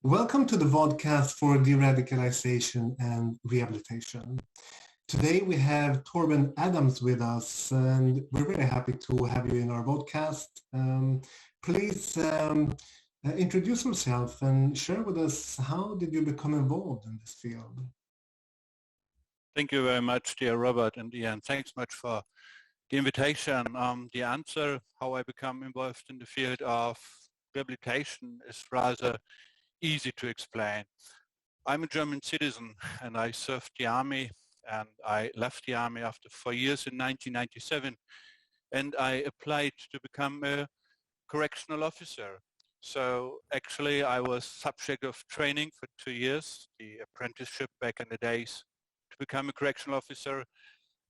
Welcome to the vodcast for Deradicalization and Rehabilitation. Today we have Torben Adams with us, and we're very happy to have you in our vodcast. Please introduce yourself and share with us, how did you become involved in this field? Thank you very much, dear Robert and Ian. Thanks much for the invitation. The answer, how I become involved in the field of rehabilitation, is rather easy to explain. I'm a German citizen and I served the army, and I left the army after 4 years in 1997, and I applied to become a correctional officer. So actually I was subject of training for 2 years, the apprenticeship back in the days, to become a correctional officer,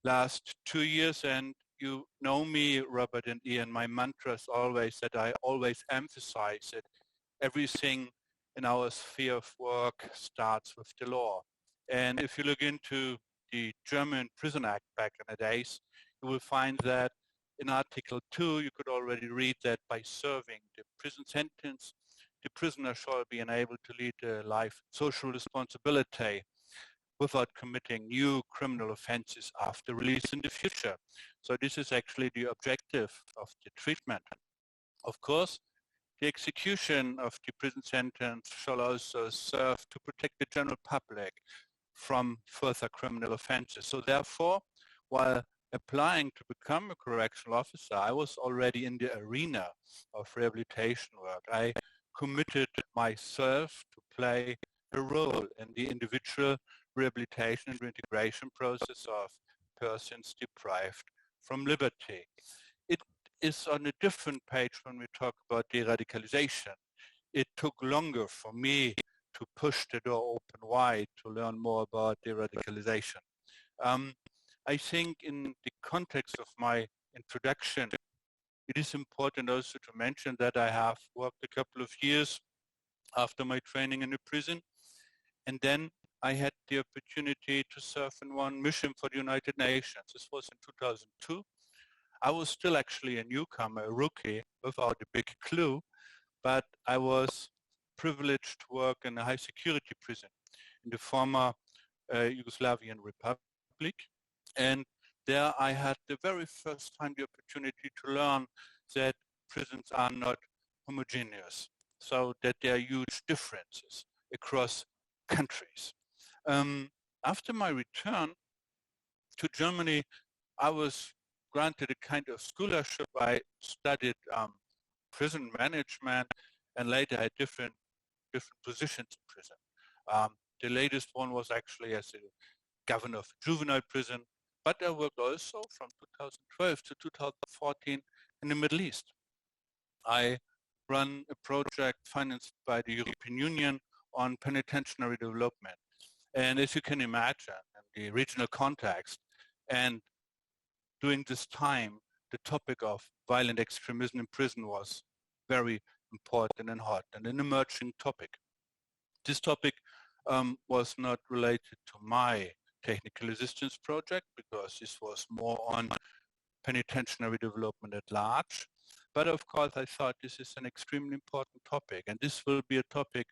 last 2 years. And you know me, Robert and Ian, my mantra is always that I always emphasize that everything in our sphere of work starts with the law. And if you look into the German Prison Act back in the days, you will find that in Article 2, you could already read that by serving the prison sentence, the prisoner shall be enabled to lead a life social responsibility without committing new criminal offenses after release in the future. So this is actually the objective of the treatment. Of course, the execution of the prison sentence shall also serve to protect the general public from further criminal offenses. So therefore, while applying to become a correctional officer, I was already in the arena of rehabilitation work. I committed myself to play a role in the individual rehabilitation and reintegration process of persons deprived from liberty. It is on a different page when we talk about deradicalization. It took longer for me to push the door open wide to learn more about deradicalization. I think in the context of my introduction, it is important also to mention that I have worked a couple of years after my training in the prison, and then I had the opportunity to serve in one mission for the United Nations. This was in 2002. I was still actually a newcomer, a rookie, without a big clue, but I was privileged to work in a high security prison in the former Yugoslavian Republic. And there I had the very first time the opportunity to learn that prisons are not homogeneous, so that there are huge differences across countries. After my return to Germany, I was granted a kind of scholarship. I studied prison management and later had different positions in prison. The latest one was actually as a governor of a juvenile prison, but I worked also from 2012 to 2014 in the Middle East. I run a project financed by the European Union on penitentiary development. And as you can imagine, in the regional context, and during this time, the topic of violent extremism in prison was very important and hot, and an emerging topic. This topic was not related to my technical assistance project, because this was more on penitentiary development at large. But of course, I thought this is an extremely important topic, and this will be a topic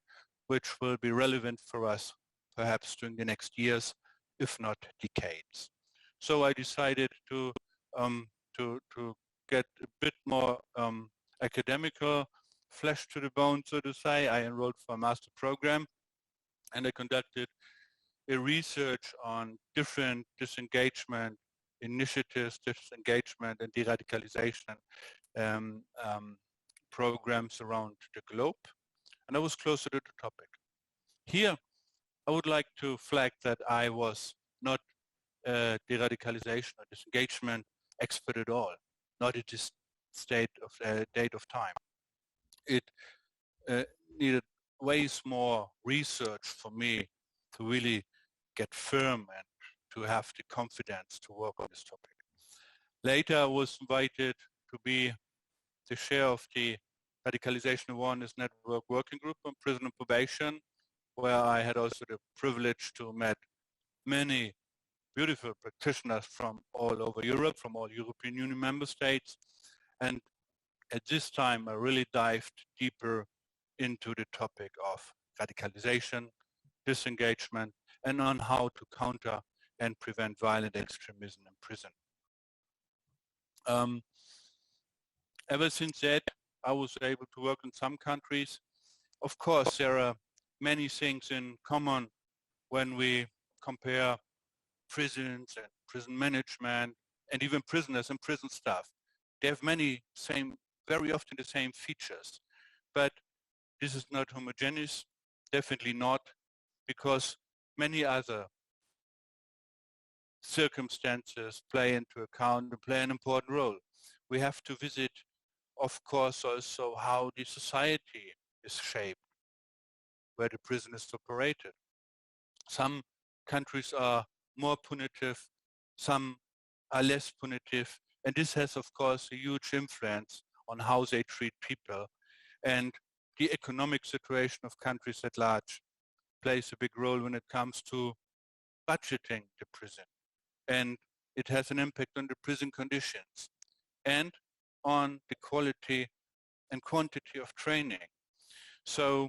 which will be relevant for us perhaps during the next years, if not decades. So I decided to get a bit more academical, flesh to the bone, so to say. I enrolled for a master program, and I conducted a research on different disengagement initiatives, disengagement and deradicalization programs around the globe, and I was closer to the topic. Here, I would like to flag that I was not a deradicalization or disengagement expert at all, not at this date of time. It needed ways more research for me to really get firm and to have the confidence to work on this topic. Later, I was invited to be the chair of the Radicalization Awareness Network Working Group on Prison and Probation, where I had also the privilege to meet many beautiful practitioners from all over Europe, from all European Union member states. And at this time, I really dived deeper into the topic of radicalization, disengagement, and on how to counter and prevent violent extremism in prison. Ever since that, I was able to work in some countries. Of course, there are many things in common when we compare prisons and prison management and even prisoners and prison staff. They have very often the same features, but this is not homogeneous, definitely not, because many other circumstances play into account and play an important role. We have to visit, of course, also how the society is shaped, where the prison is operated. Some countries are more punitive, some are less punitive, and this has, of course, a huge influence on how they treat people. And the economic situation of countries at large plays a big role when it comes to budgeting the prison. And it has an impact on the prison conditions and on the quality and quantity of training. So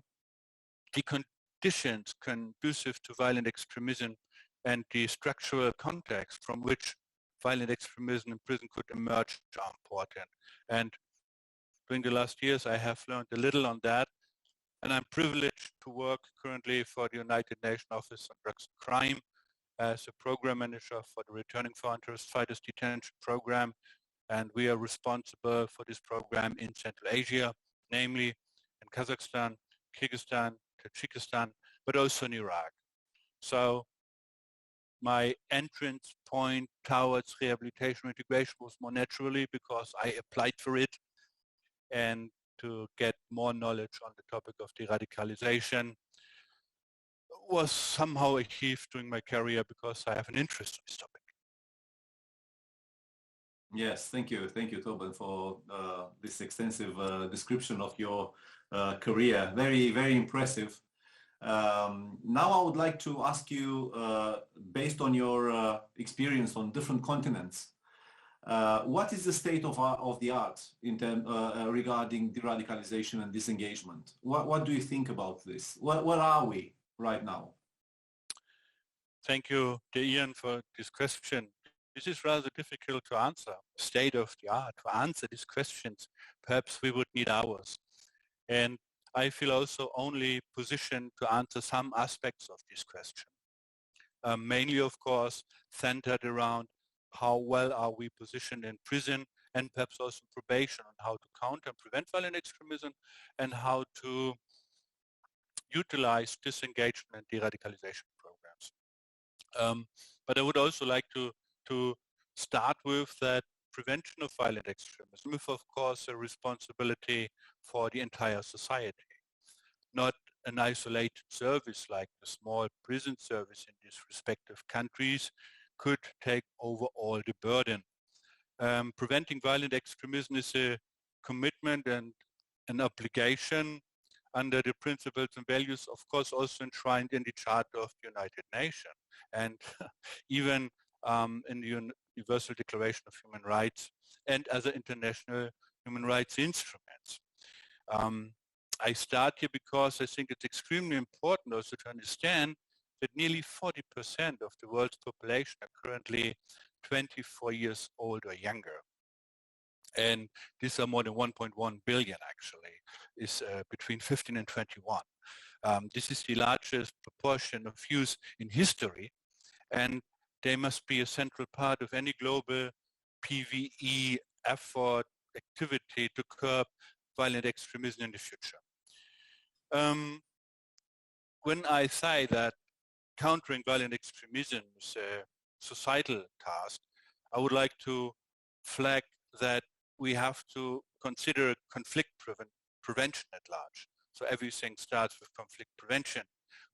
the conditions conducive to violent extremism and the structural context from which violent extremism in prison could emerge are important. And during the last years, I have learned a little on that. And I'm privileged to work currently for the United Nations Office on Drugs and Crime as a program manager for the Returning Foreign Terrorist Fighters Detention Program. And we are responsible for this program in Central Asia, namely in Kazakhstan, Kyrgyzstan, Tajikistan, but also in Iraq. So my entrance point towards rehabilitation integration was more naturally because I applied for it and to get more knowledge on the topic of de-radicalization was somehow achieved during my career because I have an interest in this topic. Yes, thank you, Torben, for this extensive description of your career. Very, very impressive. Now I would like to ask you, based on your experience on different continents, what is the state of the art in regarding de-radicalization and disengagement? What do you think about this? Where are we right now? Thank you, Ioan, for this question. This is rather difficult to answer. State of the art. To answer these questions, perhaps we would need hours. And I feel also only positioned to answer some aspects of this question. Mainly, of course, centered around how well are we positioned in prison and perhaps also probation on how to counter and prevent violent extremism and how to utilize disengagement and de-radicalization programs. But I would also like to start with that prevention of violent extremism is, of course, a responsibility for the entire society, not an isolated service like the small prison service in these respective countries could take over all the burden. Preventing violent extremism is a commitment and an obligation under the principles and values, of course, also enshrined in the Charter of the United Nations and even in the Universal Declaration of Human Rights and other international human rights instruments. I start here because I think it's extremely important also to understand that nearly 40% of the world's population are currently 24 years old or younger. And these are more than 1.1 billion actually, is between 15 and 21. This is the largest proportion of youth in history, and they must be a central part of any global PVE effort, activity to curb violent extremism in the future. When I say that countering violent extremism is a societal task, I would like to flag that we have to consider conflict prevention at large. So everything starts with conflict prevention.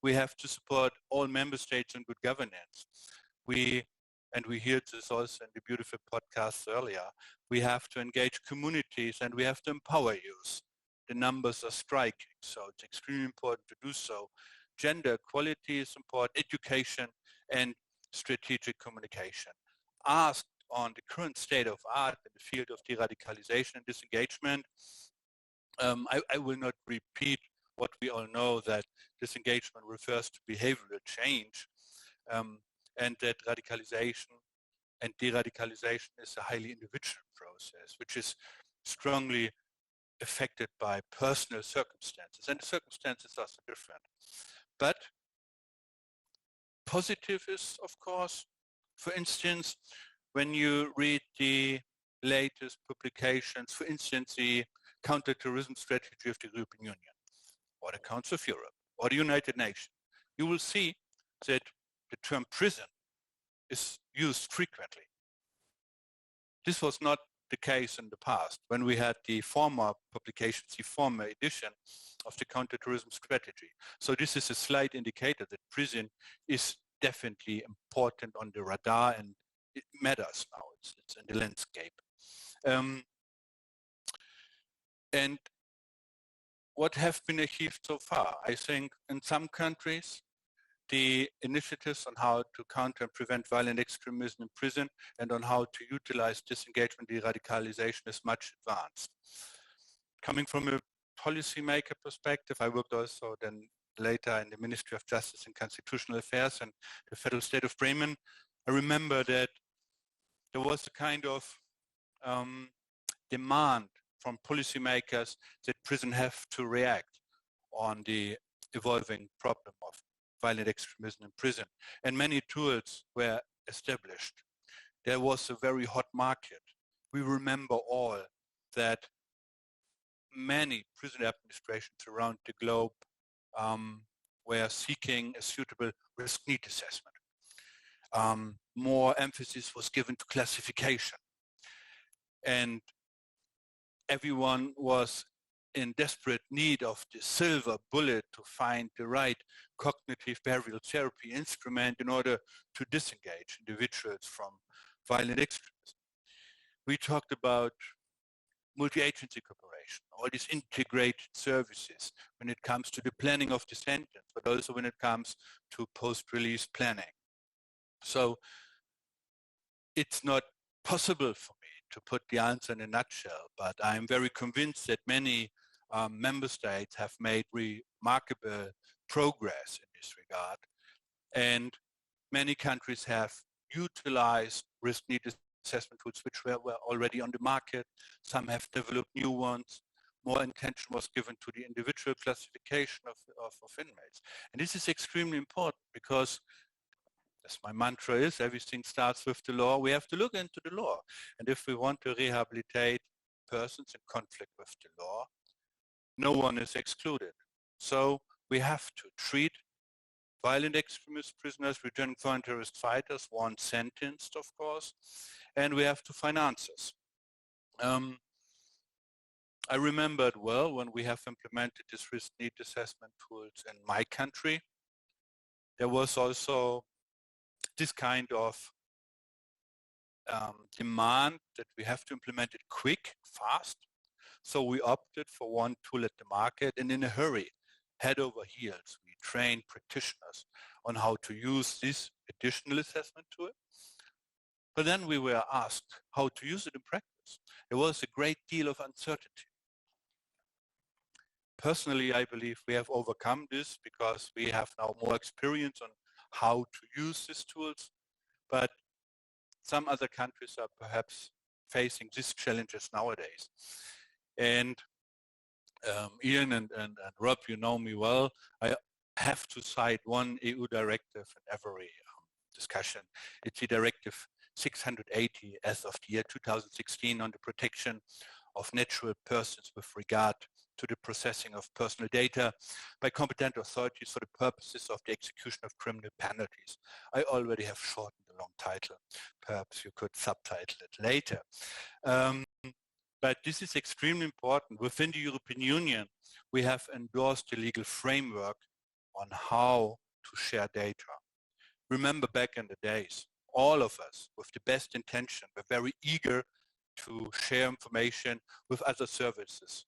We have to support all member states in good governance. We heard this also in the beautiful podcast earlier, we have to engage communities and we have to empower youth. The numbers are striking, so it's extremely important to do so. Gender equality is important, education and strategic communication. Asked on the current state of art in the field of de-radicalization and disengagement, I will not repeat what we all know, that disengagement refers to behavioral change, and that radicalization and de-radicalization is a highly individual process, which is strongly affected by personal circumstances, and the circumstances are so different. But positive is, of course, for instance, when you read the latest publications, for instance, the counter-terrorism strategy of the European Union, or the Council of Europe, or the United Nations, you will see that the term prison is used frequently. This was not the case in the past, when we had the former publications, the former edition of the counterterrorism strategy. So this is a slight indicator that prison is definitely important on the radar, and it matters now. It's in the landscape. And what have been achieved so far? I think in some countries, the initiatives on how to counter and prevent violent extremism in prison and on how to utilize disengagement de-radicalization is much advanced. Coming from a policymaker perspective, I worked also then later in the Ministry of Justice and Constitutional Affairs and the Federal State of Bremen. I remember that there was a kind of demand from policymakers that prison have to react on the evolving problem of violent extremism in prison. And many tools were established. There was a very hot market. We remember all that many prison administrations around the globe were seeking a suitable risk need assessment. More emphasis was given to classification. And everyone was in desperate need of the silver bullet to find the right cognitive behavioral therapy instrument in order to disengage individuals from violent extremism. We talked about multi-agency cooperation, all these integrated services when it comes to the planning of the sentence, but also when it comes to post-release planning. So it's not possible for me to put the answer in a nutshell, but I'm very convinced that many member states have made remarkable progress in this regard, and many countries have utilized risk need assessment tools which were already on the market. Some have developed new ones. More attention was given to the individual classification of inmates. And this is extremely important because, as my mantra is, everything starts with the law. We have to look into the law. And if we want to rehabilitate persons in conflict with the law, no one is excluded. So we have to treat violent extremist prisoners, returning foreign terrorist fighters, one sentenced, of course, and we have to find answers. I remembered well when we have implemented this risk need assessment tools in my country. There was also this kind of demand that we have to implement it quick, fast. So we opted for one tool at the market, and in a hurry, head over heels, we trained practitioners on how to use this additional assessment tool. But then we were asked how to use it in practice. There was a great deal of uncertainty. Personally, I believe we have overcome this because we have now more experience on how to use these tools, but some other countries are perhaps facing these challenges nowadays. And Ioan and Rob, you know me well. I have to cite one EU directive in every discussion. It's the Directive 680 as of the year 2016 on the protection of natural persons with regard to the processing of personal data by competent authorities for the purposes of the execution of criminal penalties. I already have shortened the long title. Perhaps you could subtitle it later. But this is extremely important. Within the European Union, we have endorsed a legal framework on how to share data. Remember back in the days, all of us with the best intention were very eager to share information with other services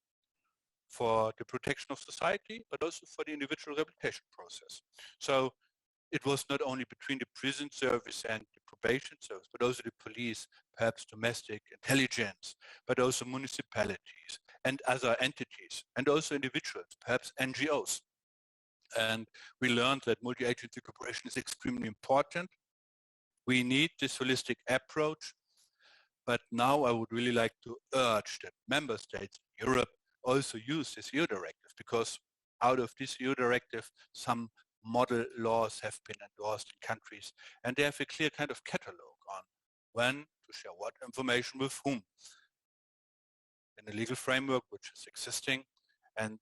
for the protection of society, but also for the individual rehabilitation process. So it was not only between the prison service and the probation service, but also the police, perhaps domestic intelligence, but also municipalities, and other entities, and also individuals, perhaps NGOs. And we learned that multi-agency cooperation is extremely important. We need this holistic approach, but now I would really like to urge that member states in Europe also use this EU directive, because out of this EU directive, some model laws have been endorsed in countries, and they have a clear kind of catalog on when to share what information with whom in a legal framework which is existing. And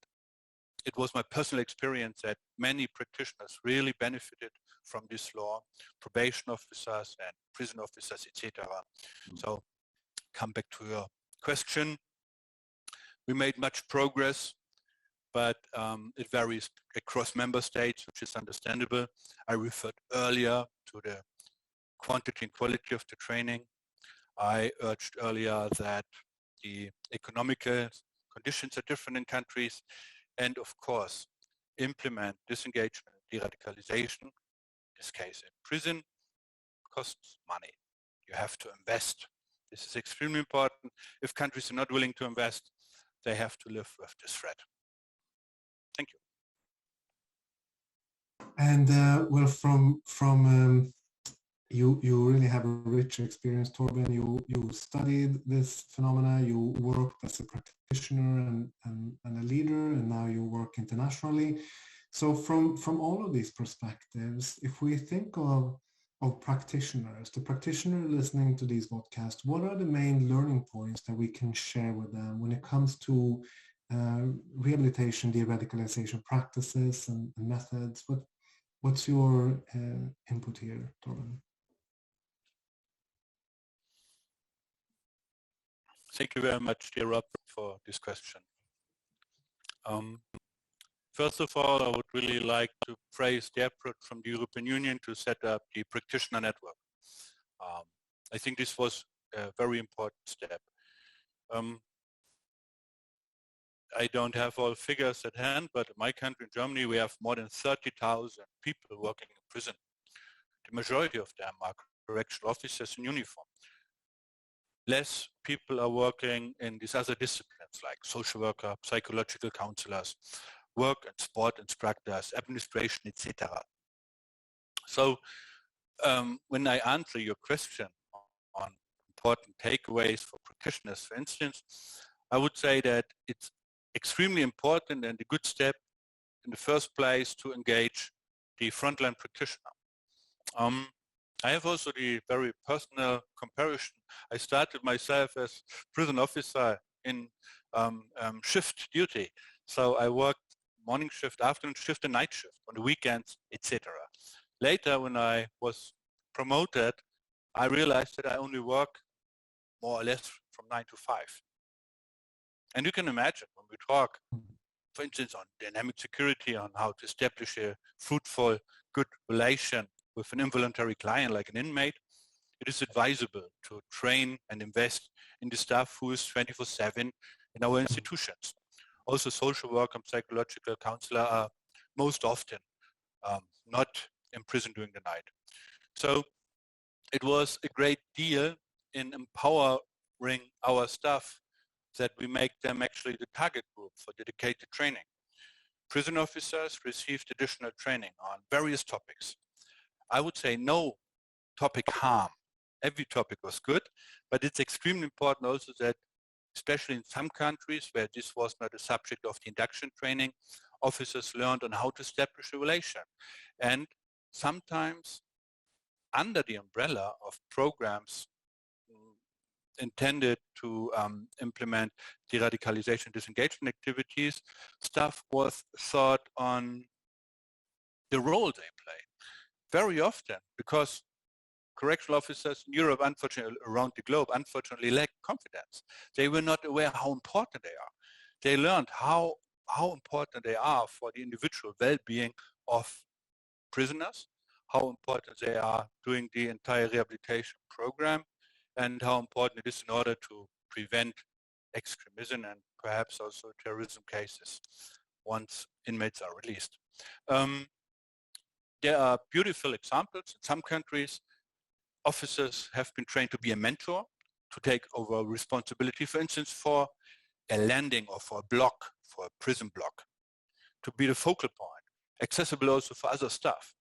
it was my personal experience that many practitioners really benefited from this law, probation officers and prison officers, etc. So come back to your question. We made much progress, but it varies across member states, which is understandable. I referred earlier to the quantity and quality of the training. I urged earlier that the economical conditions are different in countries, and of course, implement disengagement and de-radicalization, in this case in prison, costs money. You have to invest. This is extremely important. If countries are not willing to invest, they have to live with this threat. Thank you. And well, you really have a rich experience, Torben. You studied this phenomena. You worked as a practitioner and a leader, and now you work internationally. So from all of these perspectives, if we think of practitioners, the practitioner listening to these podcasts, what are the main learning points that we can share with them when it comes to rehabilitation, de-radicalization practices and methods? What's your input here, Torben? Thank you very much, dear Rob, for this question. First of all, I would really like to praise the effort from the European Union to set up the practitioner network. I think this was a very important step. I don't have all figures at hand, but in my country, in Germany, we have more than 30,000 people working in prison. The majority of them are correctional officers in uniform. Less people are working in these other disciplines like social worker, psychological counselors, work and sport instructors, administration, etc. So when I answer your question on important takeaways for practitioners, for instance, I would say that it's extremely important and a good step in the first place to engage the frontline practitioner. I have also the very personal comparison. I started myself as prison officer in shift duty. So I worked morning shift, afternoon shift, and night shift on the weekends, etc. Later, when I was promoted, I realized that I only work more or less from 9 to 5. And you can imagine when we talk, for instance, on dynamic security, on how to establish a fruitful, good relation with an involuntary client like an inmate, it is advisable to train and invest in the staff who is 24/7 in our institutions. Also, social work and psychological counselor are most often not in prison during the night. So it was a great deal in empowering our staff that we make them actually the target group for dedicated training. Prison officers received additional training on various topics. I would say no topic harm. Every topic was good, but it's extremely important also that, especially in some countries where this was not a subject of the induction training, officers learned on how to establish a relation. And sometimes under the umbrella of programs intended to implement de-radicalization disengagement activities, staff was thought on the role they play. Very often, because correctional officers in Europe, unfortunately, around the globe, unfortunately lack confidence. They were not aware how important they are. They learned how important they are for the individual well-being of prisoners, how important they are during the entire rehabilitation program, and how important it is in order to prevent extremism and perhaps also terrorism cases once inmates are released. There are beautiful examples. In some countries, officers have been trained to be a mentor, to take over responsibility, for instance, for a landing or for a block, for a prison block, to be the focal point, accessible also for other staff,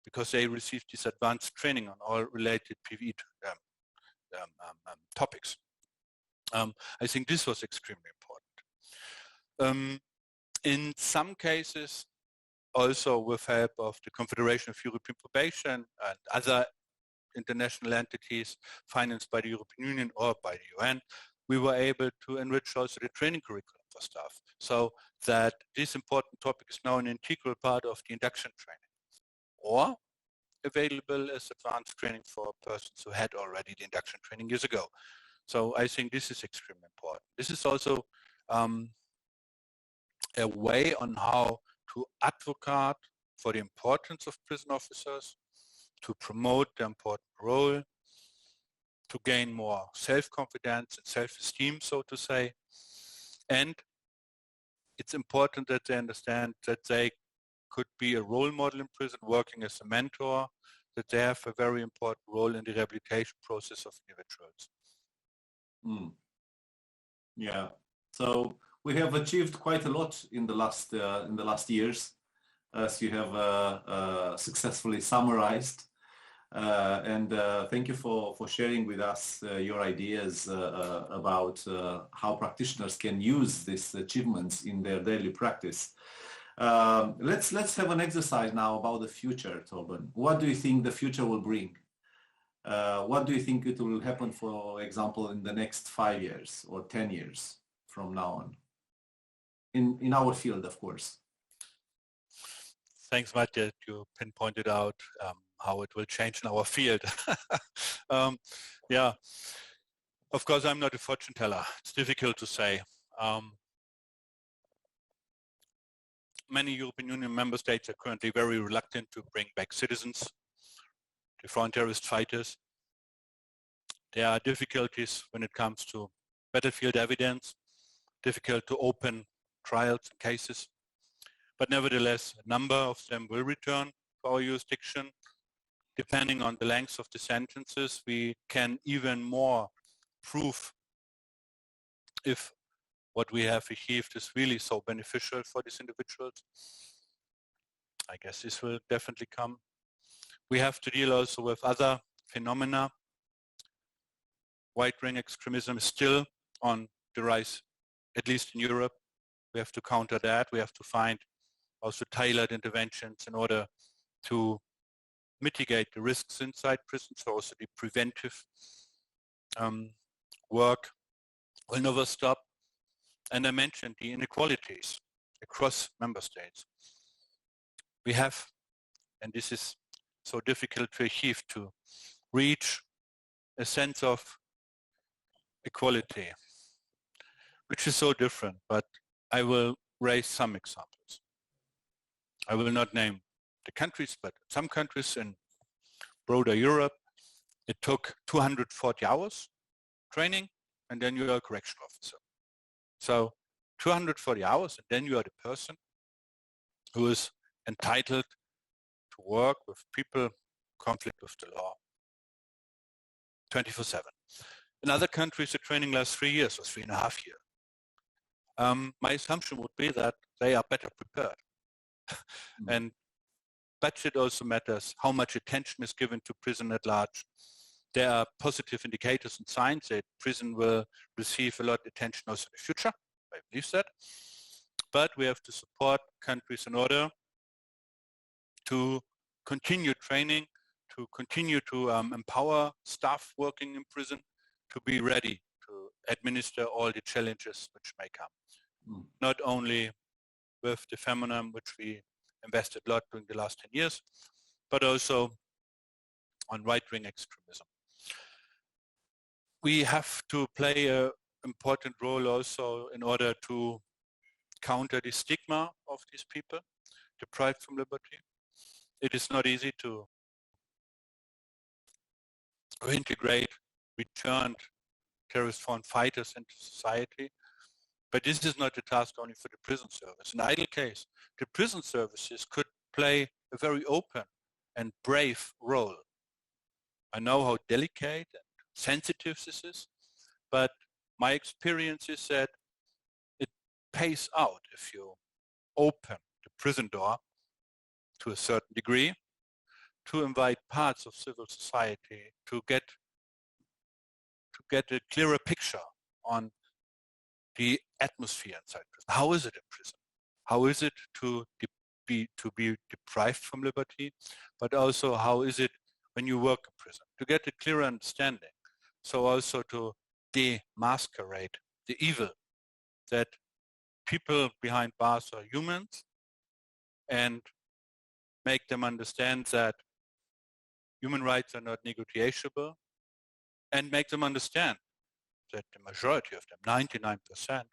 because they receive this advanced training on all related PV topics. I think this was extremely important. In some cases, also with help of the Confederation of European Probation and other international entities financed by the European Union or by the UN, we were able to enrich also the training curriculum for staff, so that this important topic is now an integral part of the induction training, or available as advanced training for persons who had already the induction training years ago. So I think this is extremely important. This is also a way on how to advocate for the importance of prison officers, to promote the important role, to gain more self-confidence and self-esteem, so to say. And it's important that they understand that they could be a role model in prison, working as a mentor, that they have a very important role in the rehabilitation process of individuals. Yeah, so we have achieved quite a lot in the last years, as you have successfully summarized. And thank you for sharing with us your ideas about how practitioners can use these achievements in their daily practice. Let's have an exercise now about the future, Torben. What do you think the future will bring? What do you think it will happen, for example, in the next 5 years or 10 years from now on? In our field, of course. Thanks, Matt, that you pinpointed out how it will change in our field. Yeah, of course, I'm not a fortune teller. It's difficult to say. Many European Union member states are currently very reluctant to bring back citizens, to foreign terrorist fighters. There are difficulties when it comes to battlefield evidence, difficult to open trials and cases. But nevertheless, a number of them will return to our jurisdiction. Depending on the length of the sentences, we can even more prove if what we have achieved is really so beneficial for these individuals. I guess this will definitely come. We have to deal also with other phenomena. Right-wing extremism is still on the rise, at least in Europe. We have to counter that. We have to find also tailored interventions in order to mitigate the risks inside prisons, so also the preventive work will never stop. And I mentioned the inequalities across member states. We have, and this is so difficult to achieve, to reach a sense of equality, which is so different, but I will raise some examples. I will not name the countries, but some countries in broader Europe, it took 240 hours training, and then you are a correctional officer. So 240 hours, and then you are the person who is entitled to work with people in conflict with the law 24/7. In other countries, the training lasts 3 years or 3.5 years. My assumption would be that they are better prepared. And budget also matters, how much attention is given to prison at large. There are positive indicators and signs that prison will receive a lot of attention also in the future. I believe that. But we have to support countries in order to continue training, to continue to empower staff working in prison, to be ready to administer all the challenges which may come. Not only with the phenomenon which we invested a lot during the last 10 years, but also on right-wing extremism. We have to play an important role also in order to counter the stigma of these people deprived from liberty. It is not easy to reintegrate returned terrorist foreign fighters into society. But this is not a task only for the prison service. In either case, the prison services could play a very open and brave role. I know how delicate and sensitive this is, but my experience is that space out, if you open the prison door to a certain degree, to invite parts of civil society to get a clearer picture on the atmosphere inside prison. How is it in prison? How is it to be deprived from liberty? But also, how is it when you work in prison? To get a clearer understanding. So also to demasquerade the evil, that people behind bars are humans, and make them understand that human rights are not negotiable, and make them understand that the majority of them, 99%,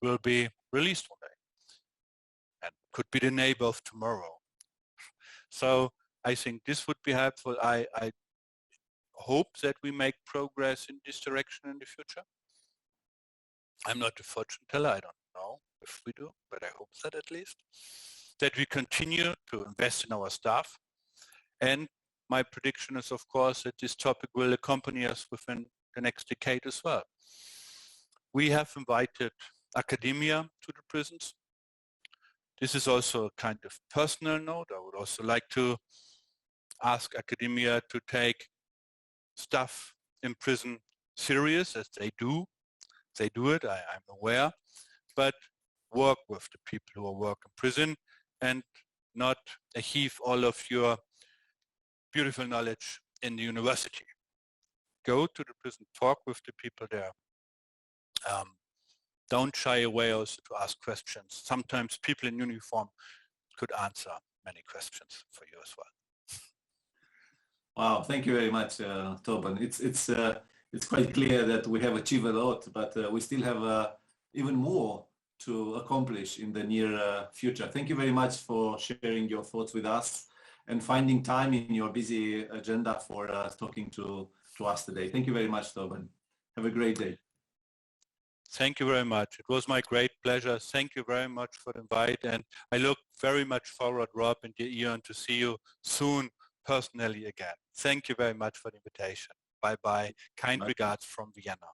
will be released one day and could be the neighbor of tomorrow. So I think this would be helpful. I hope that we make progress in this direction in the future. I'm not a fortune teller. I don't know if we do, but I hope that at least. That we continue to invest in our staff. And my prediction is, of course, that this topic will accompany us within the next decade as well. We have invited academia to the prisons. This is also a kind of personal note. I would also like to ask academia to take stuff in prison serious, as they do. They do it, I'm aware, but work with the people who are working in prison and not heave all of your beautiful knowledge in the university. Go to the prison, talk with the people there. Don't shy away also to ask questions. Sometimes people in uniform could answer many questions for you as well. Wow, thank you very much, Torben. It's quite clear that we have achieved a lot, but we still have even more to accomplish in the near future. Thank you very much for sharing your thoughts with us and finding time in your busy agenda for talking to us today. Thank you very much, Torben. Have a great day. Thank you very much. It was my great pleasure. Thank you very much for the invite, and I look very much forward, Rob and Ioan, to see you soon personally again. Thank you very much for the invitation. Bye-bye. Kind regards from Vienna.